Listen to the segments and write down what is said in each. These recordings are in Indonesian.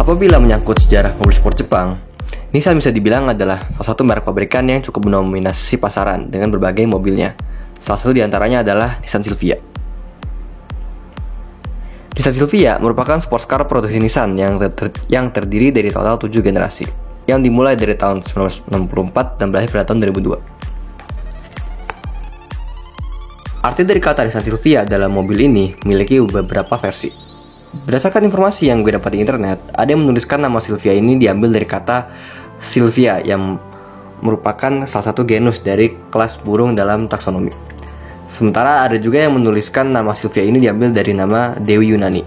Apabila menyangkut sejarah mobil sport Jepang, Nissan bisa dibilang adalah salah satu merek pabrikan yang cukup mendominasi pasaran dengan berbagai mobilnya. Salah satu diantaranya adalah Nissan Silvia. Nissan Silvia merupakan sports car produksi Nissan yang terdiri dari total 7 generasi, yang dimulai dari tahun 1964 dan berakhir pada tahun 2002. Arti dari kata Nissan Silvia dalam mobil ini memiliki beberapa versi. Berdasarkan informasi yang gue dapat di internet, ada yang menuliskan nama Silvia ini diambil dari kata Silvia yang merupakan salah satu genus dari kelas burung dalam taksonomi. Sementara ada juga yang menuliskan nama Silvia ini diambil dari nama Dewi Yunani.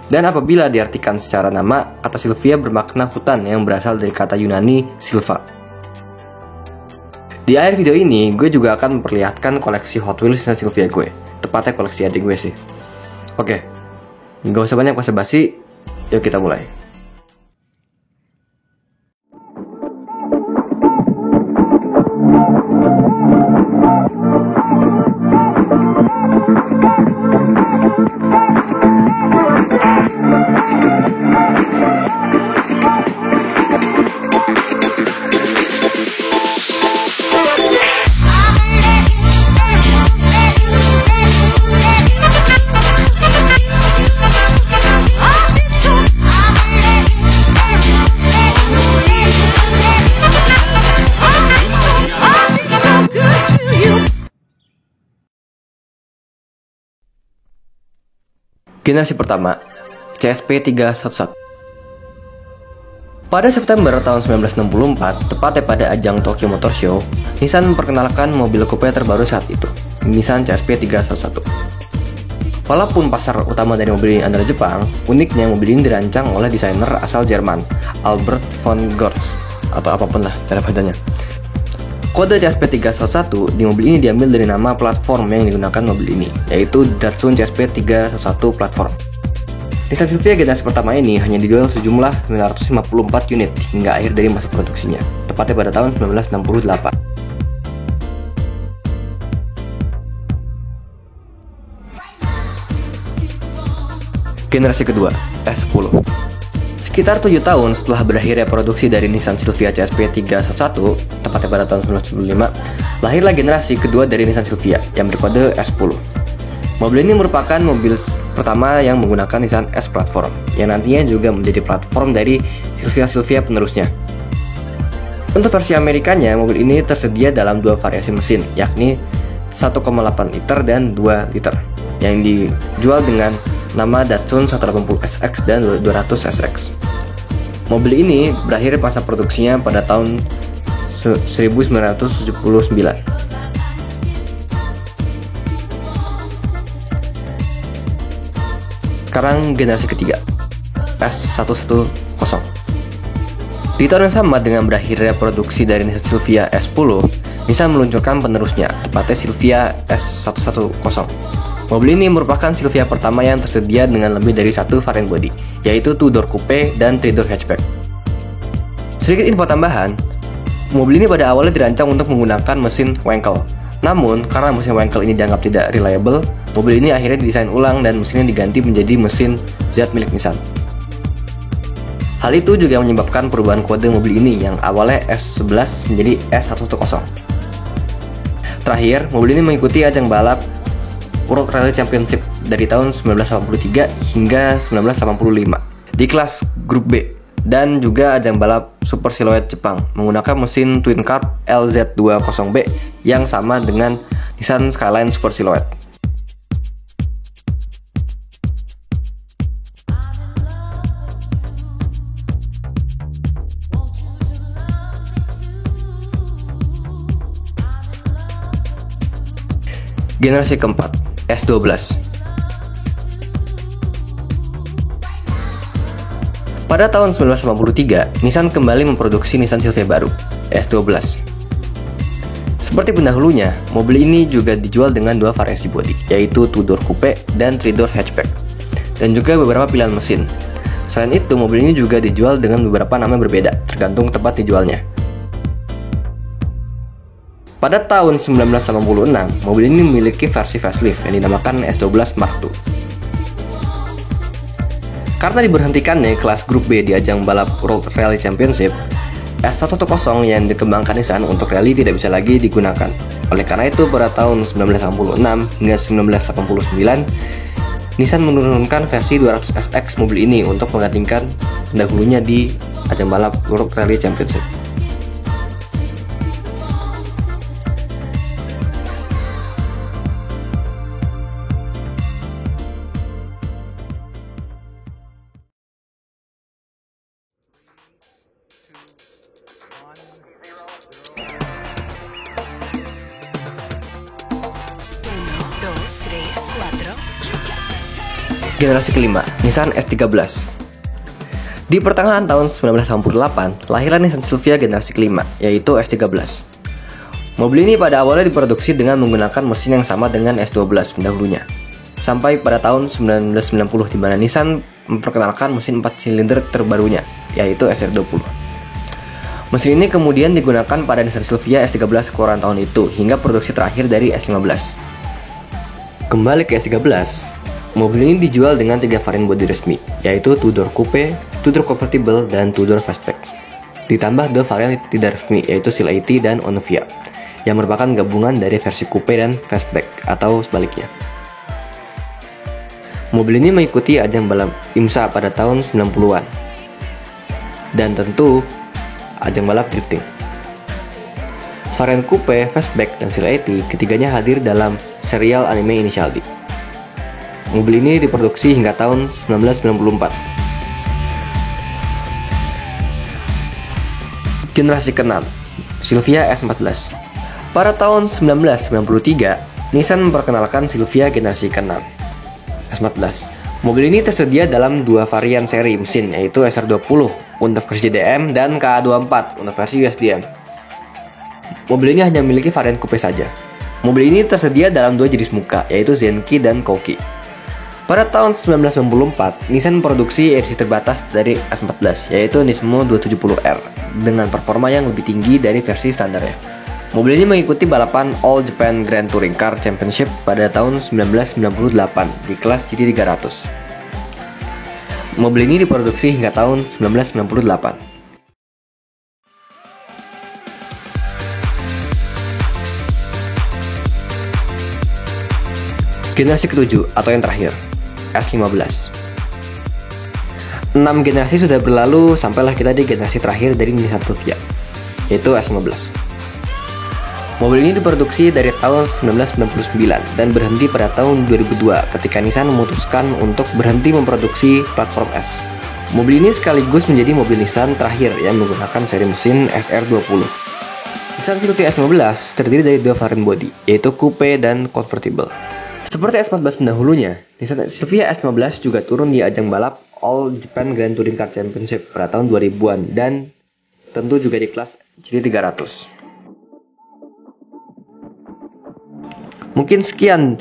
Dan apabila diartikan secara nama, kata Silvia bermakna hutan yang berasal dari kata Yunani Silva. Di akhir video ini, gue juga akan memperlihatkan koleksi Hot Wheels dan Silvia gue. Tepatnya koleksi adik gue sih. Oke, gak usah banyak basa-basi, yuk kita mulai. Generasi pertama, CSP 311. Pada September tahun 1964, tepatnya pada ajang Tokyo Motor Show, Nissan memperkenalkan mobil coupe terbaru saat itu, Nissan CSP 311. Walaupun pasar utama dari mobil ini adalah Jepang, uniknya mobil ini dirancang oleh desainer asal Jerman, Albert von Goertz, atau apapun lah cara bacanya. Kode CSP 311 di mobil ini diambil dari nama platform yang digunakan mobil ini, yaitu Datsun CSP 311 Platform. Nissan Silvia generasi pertama ini hanya dijual sejumlah 954 unit hingga akhir dari masa produksinya, tepatnya pada tahun 1968. Generasi kedua, S10. Sekitar 7 tahun setelah berakhirnya produksi dari Nissan Silvia CSP 311, tepatnya pada tahun 1995, lahirlah generasi kedua dari Nissan Silvia yang berkode S10. Mobil ini merupakan mobil pertama yang menggunakan Nissan S Platform, yang nantinya juga menjadi platform dari Silvia penerusnya. Untuk versi Amerikanya, mobil ini tersedia dalam dua variasi mesin, yakni 1,8 liter dan 2 liter, yang dijual dengan nama Datsun 180 SX dan 200 SX. Mobil ini berakhir masa produksinya pada tahun 1979. Sekarang generasi ketiga, S110. Di tahun yang sama dengan berakhirnya produksi dari Nissan Silvia S10, Nissan meluncurkan penerusnya, tepatnya Silvia S110. Mobil ini merupakan Silvia pertama yang tersedia dengan lebih dari satu varian bodi, yaitu 2-door coupe dan 3-door hatchback. Sedikit info tambahan, mobil ini pada awalnya dirancang untuk menggunakan mesin Wankel. Namun, karena mesin Wankel ini dianggap tidak reliable, mobil ini akhirnya didesain ulang dan mesinnya diganti menjadi mesin Z milik Nissan. Hal itu juga menyebabkan perubahan kode mobil ini yang awalnya S11 menjadi S110. Terakhir, mobil ini mengikuti ajang balap World Rally Championship dari tahun 1983 hingga 1985 di kelas grup B, dan juga ajang balap Super Silhouette Jepang menggunakan mesin Twin Carb LZ20B yang sama dengan Nissan Skyline Super Silhouette. Generasi keempat, S12. Pada tahun 1983, Nissan kembali memproduksi Nissan Silvia baru, S12. Seperti pendahulunya, mobil ini juga dijual dengan dua variasi bodi, yaitu 2-door coupe dan 3-door hatchback, dan juga beberapa pilihan mesin. Selain itu, mobil ini juga dijual dengan beberapa nama berbeda, tergantung tempat dijualnya. Pada tahun 1986, mobil ini memiliki versi facelift yang dinamakan S12 Mark II. Karena diberhentikannya kelas grup B di ajang balap World Rally Championship, S110 yang dikembangkan Nissan untuk rally tidak bisa lagi digunakan. Oleh karena itu, pada tahun 1986 hingga 1989, Nissan menurunkan versi 200SX mobil ini untuk menggantikan pendahulunya di ajang balap World Rally Championship. Generasi kelima, Nissan S13. Di pertengahan tahun 1988, lahirlah Nissan Silvia generasi kelima, yaitu S13. Mobil ini pada awalnya diproduksi dengan menggunakan mesin yang sama dengan S12 pendahulunya. Sampai pada tahun 1990 di mana Nissan memperkenalkan mesin 4 silinder terbarunya, yaitu SR20. Mesin ini kemudian digunakan pada Nissan Silvia S13 keluaran tahun itu hingga produksi terakhir dari S15. Kembali ke S13, mobil ini dijual dengan 3 varian bodi resmi, yaitu 2-door coupe, 2-door convertible, dan 2-door fastback. Ditambah 2 varian tidak resmi, yaitu Seal 80 dan Onuvia, yang merupakan gabungan dari versi coupe dan fastback, atau sebaliknya. Mobil ini mengikuti ajang balap IMSA pada tahun 90-an, dan tentu ajang balap drifting. Varian coupe, fastback, dan Seal 80 ketiganya hadir dalam serial anime Initial D. Mobil ini diproduksi hingga tahun 1994. Generasi ke-6, Silvia S14. Pada tahun 1993, Nissan memperkenalkan Silvia generasi ke-6, S14. Mobil ini tersedia dalam 2 varian seri mesin, yaitu SR20 untuk versi DDM dan KA24 untuk versi USDM. Mobil ini hanya memiliki varian coupe saja. Mobil ini tersedia dalam 2 jenis muka, yaitu Zenki dan Kouki. Pada tahun 1994, Nissan memproduksi edisi terbatas dari S14, yaitu Nismo 270R, dengan performa yang lebih tinggi dari versi standarnya. Mobil ini mengikuti balapan All Japan Grand Touring Car Championship pada tahun 1998 di kelas GT 300. Mobil ini diproduksi hingga tahun 1998. Generasi ke-7 atau yang terakhir, S15. 6 generasi sudah berlalu, sampailah kita di generasi terakhir dari Nissan Silvia, yaitu S15. Mobil ini diproduksi dari tahun 1999 dan berhenti pada tahun 2002 ketika Nissan memutuskan untuk berhenti memproduksi platform S. Mobil ini sekaligus menjadi mobil Nissan terakhir yang menggunakan seri mesin SR20. Nissan Silvia S15 terdiri dari 2 varian bodi, yaitu coupe dan convertible. Seperti S14 pendahulunya, Nissan Silvia S15 juga turun di ajang balap All Japan Grand Touring Car Championship pada tahun 2000-an dan tentu juga di kelas GT 300. Mungkin sekian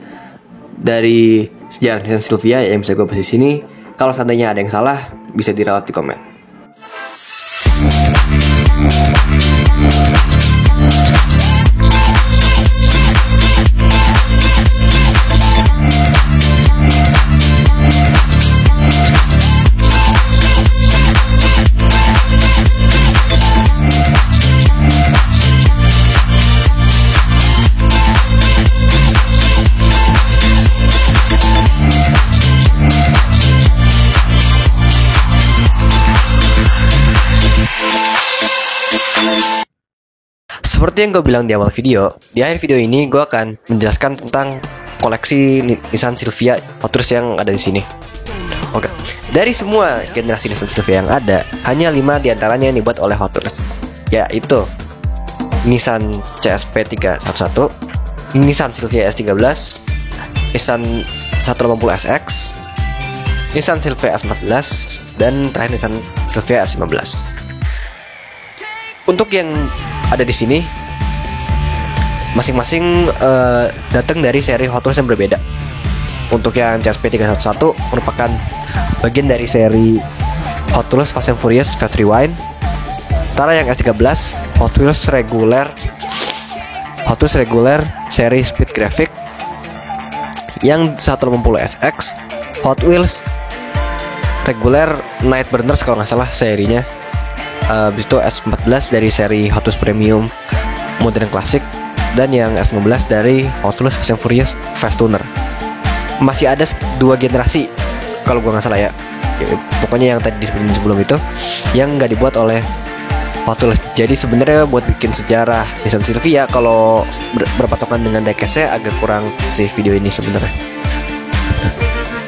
dari sejarah Nissan Silvia yang bisa gue bahas di sini. Kalau seandainya ada yang salah, bisa dirawat di komen. Seperti yang gue bilang di awal video, di akhir video ini gue akan menjelaskan tentang koleksi Nissan Silvia Hot Wheels yang ada di sini. Oke, dari semua generasi Nissan Silvia yang ada, hanya 5 diantaranya yang dibuat oleh Hot Wheels, yaitu Nissan CSP 311, Nissan Silvia S13, Nissan 150SX, Nissan Silvia S14, dan terakhir Nissan Silvia S15. Untuk yang ada di sini, masing-masing datang dari seri Hot Wheels yang berbeda. Untuk yang CSP 311 merupakan bagian dari seri Hot Wheels Fast and Furious Fast Rewind. Sementara yang S13 Hot Wheels reguler seri Speed Graphic. Yang 150SX Hot Wheels reguler Night Burners kalau nggak salah serinya. Habis itu S14 dari seri Hot Wheels Premium Modern Classic, dan yang S15 dari Hot Wheels Fast and Furious Fast Tuner. Masih ada 2 generasi kalau gua nggak salah ya. Pokoknya yang tadi disebutin sebelum itu yang nggak dibuat oleh Hot Wheels. Jadi sebenarnya buat bikin sejarah Nissan Silvia kalau berpatokan dengan diecast-nya agak kurang sih video ini sebenarnya.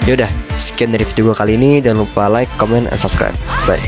Yaudah, sekian dari video gue kali ini. Jangan lupa like, comment, and subscribe. Bye.